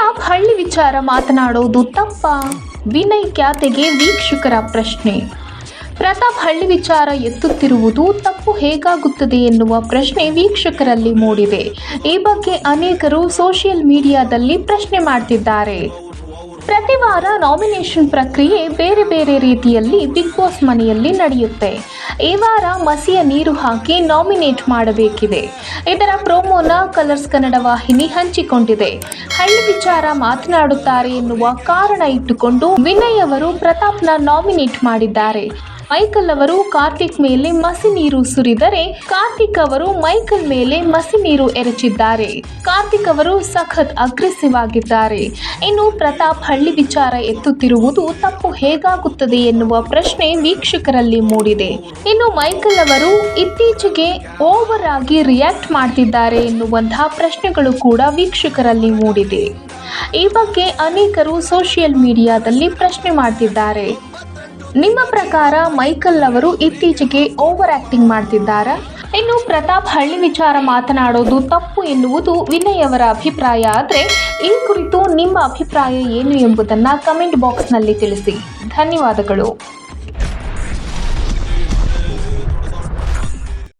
ಪ್ರತಾಪ್ ಹಳ್ಳಿ ವಿಚಾರ ಮಾತನಾಡೋದು ತಪ್ಪಾ? ವಿನಯ್ ಖ್ಯಾತೆಗೆ ವೀಕ್ಷಕರ ಪ್ರಶ್ನೆ. ಪ್ರತಾಪ್ ಹಳ್ಳಿ ವಿಚಾರ ಎತ್ತುತ್ತಿರುವುದು ತಪ್ಪು ಹೇಗಾಗುತ್ತದೆ ಎನ್ನುವ ಪ್ರಶ್ನೆ ವೀಕ್ಷಕರಲ್ಲಿ ಮೂಡಿದೆ. ಈ ಬಗ್ಗೆ ಅನೇಕರು ಸೋಷಿಯಲ್ ಮೀಡಿಯಾದಲ್ಲಿ ಪ್ರಶ್ನೆ ಮಾಡ್ತಿದ್ದಾರೆ. ಪ್ರತಿ ವಾರ ನಾಮಿನೇಷನ್ ಪ್ರಕ್ರಿಯೆ ಬೇರೆ ಬೇರೆ ರೀತಿಯಲ್ಲಿ ಬಿಗ್ ಬಾಸ್ ಮನೆಯಲ್ಲಿ ನಡೆಯುತ್ತೆ. ಈ ವಾರ ಮಸಿಯ ನೀರು ಹಾಕಿ ನಾಮಿನೇಟ್ ಮಾಡಬೇಕಿದೆ. ಇದರ ಪ್ರೋಮೋನ ಕಲರ್ಸ್ ಕನ್ನಡ ವಾಹಿನಿ ಹಂಚಿಕೊಂಡಿದೆ. ಹಳ್ಳಿ ವಿಚಾರ ಮಾತನಾಡುತ್ತಾರೆ ಎನ್ನುವ ಕಾರಣ ಇಟ್ಟುಕೊಂಡು ವಿನಯ್ ಅವರು ಪ್ರತಾಪ್ನ ನಾಮಿನೇಟ್ ಮಾಡಿದ್ದಾರೆ. ಮೈಕಲ್ ಅವರು ಕಾರ್ತಿಕ್ ಮೇಲೆ ಮಸಿ ನೀರು ಸುರಿದರೆ ಕಾರ್ತಿಕ್ ಅವರು ಮೈಕಲ್ ಮೇಲೆ ಮಸಿ ನೀರು ಎರಚಿದ್ದಾರೆ. ಕಾರ್ತಿಕ್ ಅವರು ಸಖತ್ ಅಗ್ರೆಸಿವ್ ಆಗಿದ್ದಾರೆ. ಇನ್ನು ಪ್ರತಾಪ್ ಹಳ್ಳಿ ವಿಚಾರ ಎತ್ತುತ್ತಿರುವುದು ತಪ್ಪು ಹೇಗಾಗುತ್ತದೆ ಎನ್ನುವ ಪ್ರಶ್ನೆ ವೀಕ್ಷಕರಲ್ಲಿ ಮೂಡಿದೆ. ಇನ್ನು ಮೈಕಲ್ ಅವರು ಇತ್ತೀಚೆಗೆ ಓವರ್ ಆಗಿ ರಿಯಾಕ್ಟ್ ಮಾಡ್ತಿದ್ದಾರೆ ಎನ್ನುವಂತಹ ಪ್ರಶ್ನೆಗಳು ಕೂಡ ವೀಕ್ಷಕರಲ್ಲಿ ಮೂಡಿದೆ. ಈ ಬಗ್ಗೆ ಅನೇಕರು ಸೋಷಿಯಲ್ ಮೀಡಿಯಾದಲ್ಲಿ ಪ್ರಶ್ನೆ ಮಾಡ್ತಿದ್ದಾರೆ. ನಿಮ್ಮ ಪ್ರಕಾರ ಮೈಕಲ್ ಅವರು ಇತ್ತೀಚೆಗೆ ಓವರ್ ಆಕ್ಟಿಂಗ್ ಮಾಡ್ತಿದ್ದಾರಾ? ಇನ್ನು ಪ್ರತಾಪ್ ಹಳ್ಳಿ ವಿಚಾರ ಮಾತನಾಡೋದು ತಪ್ಪು ಎನ್ನುವುದು ವಿನಯ್ ಅವರ ಅಭಿಪ್ರಾಯ. ಆದರೆ ಈ ಕುರಿತು ನಿಮ್ಮ ಅಭಿಪ್ರಾಯ ಏನು ಎಂಬುದನ್ನು ಕಮೆಂಟ್ ಬಾಕ್ಸ್ನಲ್ಲಿ ತಿಳಿಸಿ. ಧನ್ಯವಾದಗಳು.